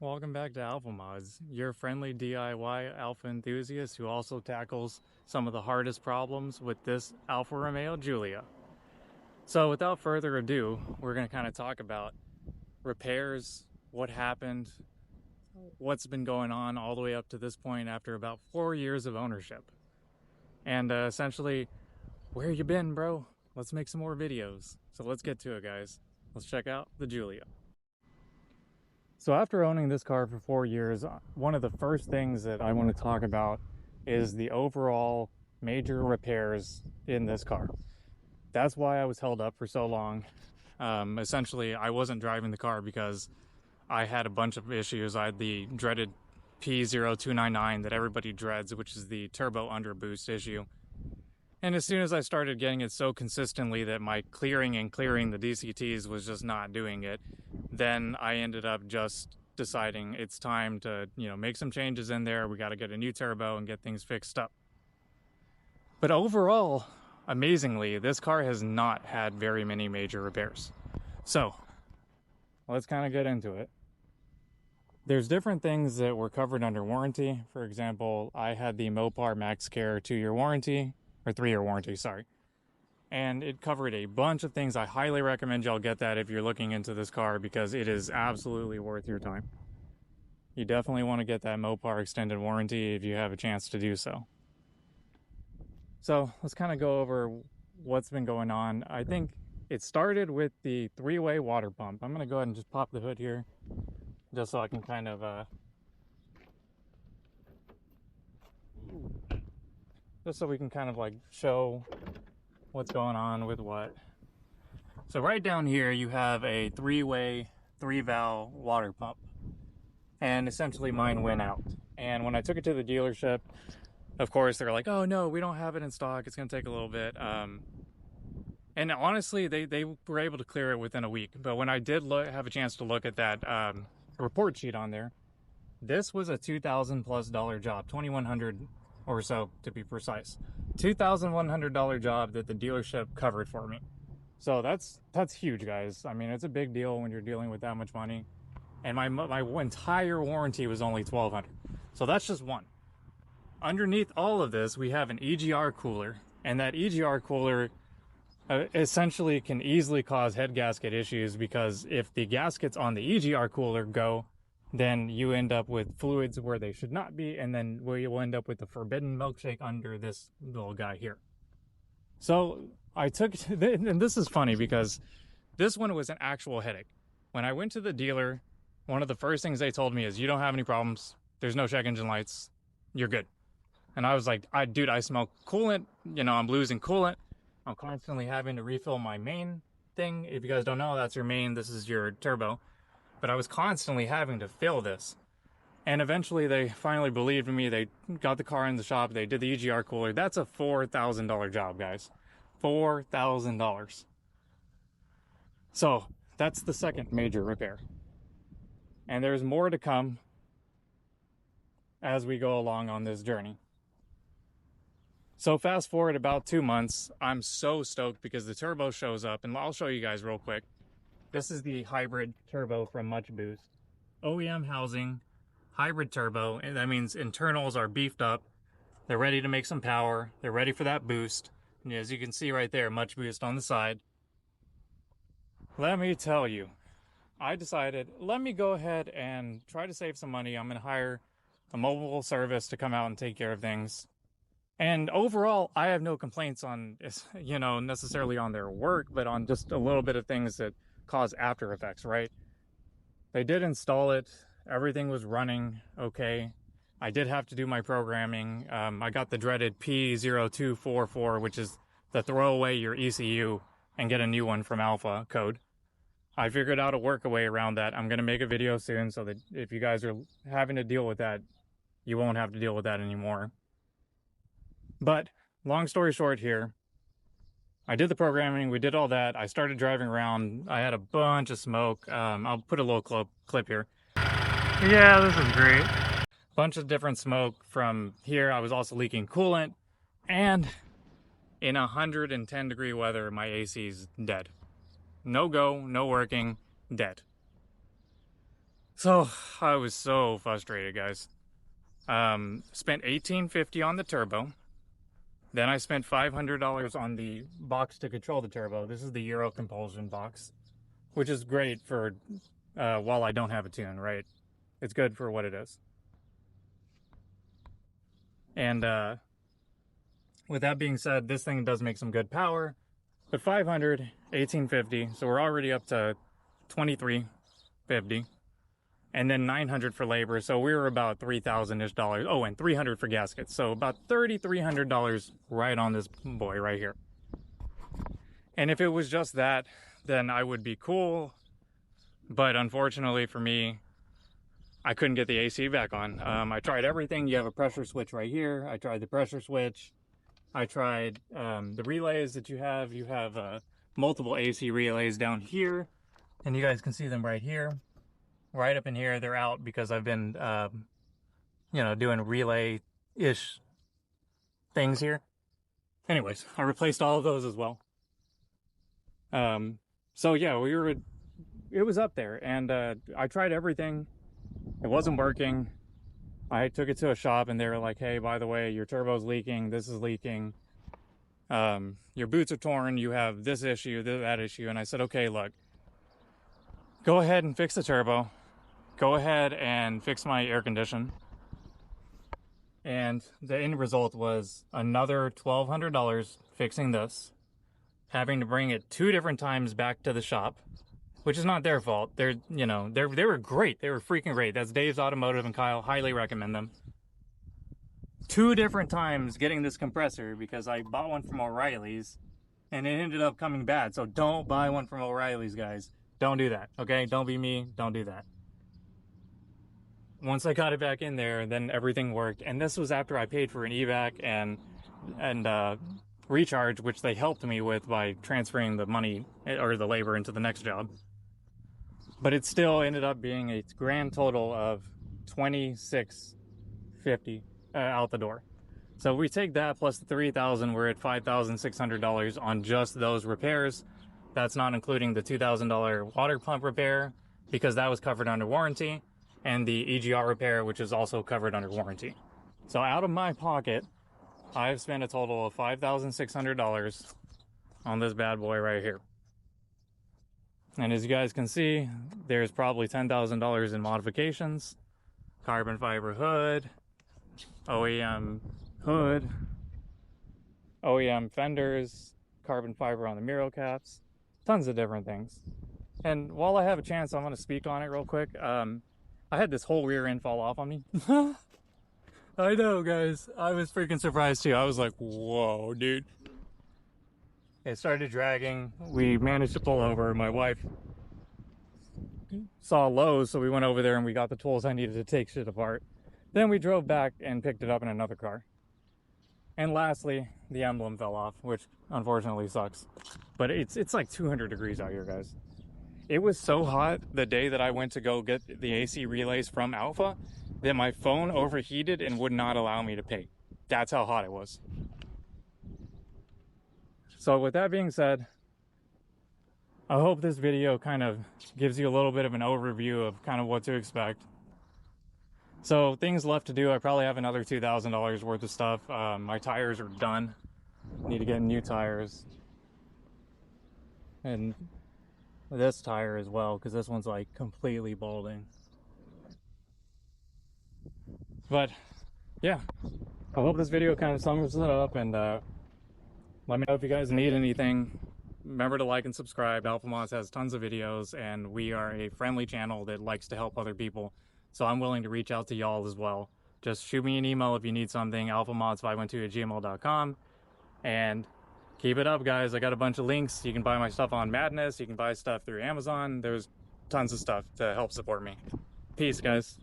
Welcome back to Alpha Mods, your friendly DIY Alpha enthusiast who also tackles some of the hardest problems with this Alfa Romeo Giulia. So without further ado, we're going to kind of talk about repairs, what happened, what's been going on all the way up to this point after about 4 years of ownership. And essentially, where you been, bro? Let's make some more videos. So let's get to it, guys. Let's check out the Giulia. So after owning this car for 4 years, one of the first things that I want to talk about is the overall major repairs in this car. That's why I was held up for so long. Essentially, I wasn't driving the car because I had a bunch of issues. I had the dreaded P0299 that everybody dreads, which is the turbo underboost issue. And as soon as I started getting it so consistently that my clearing the DCTs was just not doing it, then I ended up just deciding it's time to, make some changes in there. We got to get a new turbo and get things fixed up. But overall, amazingly, this car has not had very many major repairs. So let's kind of get into it. There's different things that were covered under warranty. For example, I had the Mopar Max Care 2-year warranty, or 3-year warranty, sorry. And it covered a bunch of things. I highly recommend y'all get that if you're looking into this car because it is absolutely worth your time. You definitely want to get that Mopar extended warranty if you have a chance to do so. So let's kind of go over what's been going on. I think it started with the 3-way water pump. I'm going to go ahead and just pop the hood here just so I can kind of just so we can kind of like show what's going on with what. So right down here you have a 3-way 3-valve water pump, and essentially mine went out. And when I took it to the dealership, of course they're like, oh no, we don't have it in stock, it's gonna take a little bit. And honestly they were able to clear it within a week. But when I did have a chance to look at that report sheet on there, this was a $2,000+ job, $2,100 or so to be precise. $2,100 job that the dealership covered for me. So that's huge, guys. I mean, it's a big deal when you're dealing with that much money. And my entire warranty was only $1,200. So that's just one. Underneath all of this, we have an EGR cooler, and that EGR cooler essentially can easily cause head gasket issues, because if the gaskets on the EGR cooler go, then you end up with fluids where they should not be, and then we will end up with the forbidden milkshake under this little guy here. So I took, and this is funny because this one was an actual headache. When I went to the dealer, one of the first things they told me is, you don't have any problems, there's no check engine lights, you're good. And I was like, dude, I smell coolant, I'm losing coolant, I'm constantly having to refill my main thing. If you guys don't know, that's your main, this is your turbo. But I was constantly having to fill this. And eventually they finally believed in me. They got the car in the shop, they did the EGR cooler. That's a $4,000 job, guys. $4,000. So that's the second major repair. And there's more to come as we go along on this journey. So fast forward about 2 months, I'm so stoked because the turbo shows up, and I'll show you guys real quick. This is the hybrid turbo from Much Boost. OEM housing, hybrid turbo, and that means internals are beefed up. They're ready to make some power. They're ready for that boost. And as you can see right there, Much Boost on the side. Let me tell you, I decided, let me go ahead and try to save some money. I'm going to hire a mobile service to come out and take care of things. And overall, I have no complaints on, necessarily on their work, but on just a little bit of things that cause after effects, right? They did install it. Everything was running okay. I did have to do my programming. I got the dreaded P0244, which is the throw away your ECU and get a new one from Alpha code. I figured out a workaway around that. I'm going to make a video soon so that if you guys are having to deal with that, you won't have to deal with that anymore. But long story short here, I did the programming, we did all that, I started driving around, I had a bunch of smoke. I'll put a little clip here. Yeah, this is great. Bunch of different smoke from here. I was also leaking coolant, and in 110-degree weather, my AC's dead. No go, no working, dead. So I was so frustrated, guys. Spent $18.50 on the turbo. Then I spent $500 on the box to control the turbo. This is the Euro compulsion box, which is great for while I don't have a tune, right? It's good for what it is. And with that being said, this thing does make some good power. But 500, 1850, so we're already up to 2350, and then 900 for labor, so we were about $3,000-ish dollars. Oh, and 300 for gaskets, so about $3,300 right on this boy right here. And if it was just that, then I would be cool. But unfortunately for me, I couldn't get the AC back on. I tried everything. You have a pressure switch right here. I tried the pressure switch. I tried the relays that you have. You have multiple AC relays down here, and you guys can see them right here. Right up in here, they're out because I've been, you know, doing relay-ish things here. Anyways, I replaced all of those as well. So yeah, it was up there, and I tried everything. It wasn't working. I took it to a shop and they were like, hey, by the way, your turbo's leaking, this is leaking, your boots are torn, you have this issue, that issue. And I said, okay, look, go ahead and fix the turbo, go ahead and fix my air condition. And the end result was another $1,200 fixing this, having to bring it 2 different times back to the shop, which is not their fault. They're, you know, they were great. They were freaking great. That's Dave's Automotive and Kyle. Highly recommend them. 2 different times getting this compressor because I bought one from O'Reilly's and it ended up coming bad. So don't buy one from O'Reilly's, guys. Don't do that, okay? Don't be me. Don't do that. Once I got it back in there, then everything worked. And this was after I paid for an evac and recharge, which they helped me with by transferring the money or the labor into the next job. But it still ended up being a grand total of $2,650 out the door. So we take that plus the $3,000, we're at $5,600 on just those repairs. That's not including the $2,000 water pump repair because that was covered under warranty, and the EGR repair, which is also covered under warranty. So out of my pocket, I've spent a total of $5,600 on this bad boy right here. And as you guys can see, there's probably $10,000 in modifications, carbon fiber hood, OEM hood, OEM fenders, carbon fiber on the mirror caps, tons of different things. And while I have a chance, I'm going to speak on it real quick. I had this whole rear end fall off on me. I know, guys. I was freaking surprised too. I was like, whoa, dude. It started dragging. We managed to pull over. My wife saw Lowe's, so we went over there and we got the tools I needed to take shit apart. Then we drove back and picked it up in another car. And lastly, the emblem fell off, which unfortunately sucks. But it's like 200 degrees out here, guys. It was so hot the day that I went to go get the AC relays from Alfa that my phone overheated and would not allow me to pay. That's how hot it was. So with that being said, I hope this video kind of gives you a little bit of an overview of kind of what to expect. So things left to do, I probably have another $2,000 worth of stuff. My tires are done. Need to get new tires. And this tire as well, because this one's like completely balding. But yeah, I hope this video kind of sums it up, and let me know if you guys need anything. Remember to like and subscribe. Alfa Mods has tons of videos, and we are a friendly channel that likes to help other people. So I'm willing to reach out to y'all as well. Just shoot me an email if you need something, alfamods512@gmail.com. And keep it up, guys. I got a bunch of links. You can buy my stuff on Madness. You can buy stuff through Amazon. There's tons of stuff to help support me. Peace, guys.